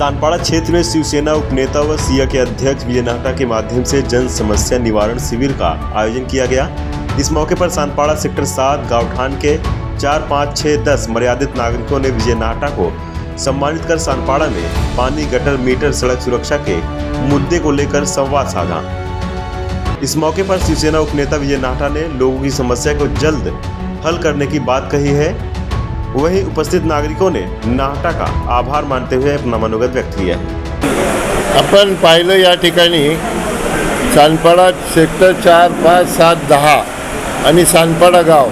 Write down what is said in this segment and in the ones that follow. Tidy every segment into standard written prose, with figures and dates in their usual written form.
सानपाड़ा क्षेत्र में शिवसेना उपनेता व सिया के अध्यक्ष विजय नाहटा के माध्यम से जन समस्या निवारण शिविर का आयोजन किया गया। इस मौके पर सानपाड़ा सेक्टर 7 गांवठान के 4, 5, 6, 10 मर्यादित नागरिकों ने विजय नाहटा को सम्मानित कर सानपाड़ा में पानी, गटर, मीटर, सड़क सुरक्षा के मुद्दे को लेकर संवाद साधा। इस मौके पर शिवसेना उपनेता विजय नाहटा ने लोगों की समस्या को जल्द हल करने की बात कही है। वहीं उपस्थित नागरिकों ने नाहटा का आभार मानते हुए अपना मनोगत व्यक्त किया। आपण पाहिलं या ठिकाणी सानपाड़ा सेक्टर 4, 5, 7, 10 आणि सानपाड़ा गाव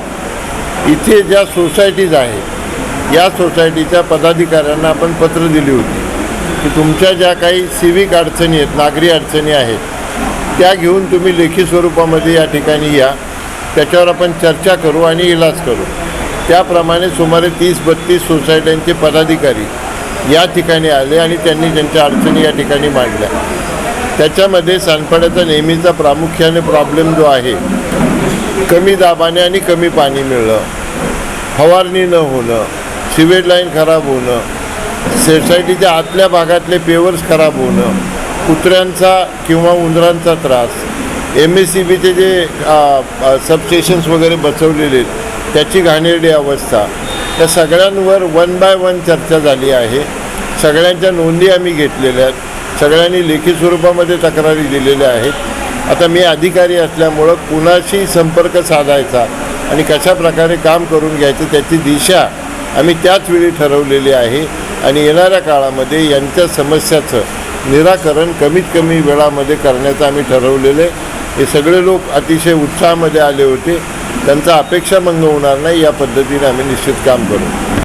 इथे ज्या सोसायटीज आहेत या सोसायटीच्या पदाधिकाऱ्यांना आपण पत्र दिली होती की तुमच्या ज्या काही सिविक अडचणी आहेत, नागरी अडचणी आहेत त्या घेऊन तुम्ही लेखी स्वरूपामध्ये या ठिकाणी या, त्याच्यावर आपण चर्चा करू आणि इलाज करू। त्याप्रमाणे सुमारे 30-32 सोसायट्यांचे पदाधिकारी या ठिकाणी आले आणि त्यांनी त्यांच्या अडचणी या ठिकाणी मांडल्या। त्याच्यामध्ये सानपाड्याचा नेहमीचा प्रामुख्याने प्रॉब्लेम जो आहे, कमी दाबाने आणि कमी पाणी मिळणं, फवारणी न होणं, सिवेज लाईन खराब होणं, सोसायटीच्या आतल्या भागातले पेवर्स खराब होणं, कुत्र्यांचा किंवा उंदरांचा त्रास, MSCBचे जे सबस्टेशन्स वगैरे बसवलेले आहेत त्याची घाणेरडी अवस्था, त्या सगळ्यांवर 1 बाय 1 चर्चा झाली आहे। सगळ्यांच्या नोंदी आम्ही घेतलेल्या आहेत, सगळ्यांनी लेखी स्वरूपामध्ये तक्रारी दिलेल्या आहेत। आता मी अधिकारी असल्यामुळं कुणाशी संपर्क साधायचा आणि कशा प्रकारे काम करून घ्यायचं त्याची दिशा आम्ही त्याच वेळी ठरवलेली आहे आणि येणाऱ्या काळामध्ये यांच्या समस्याचं निराकरण कमीत कमी वेळामध्ये करण्याचं आम्ही ठरवलेलं आहे। हे सगळे लोक अतिशय उत्साहामध्ये आले होते, त्यांचा अपेक्षा मंग होणार नाही या पद्धतीने आम्ही निश्चित काम करू।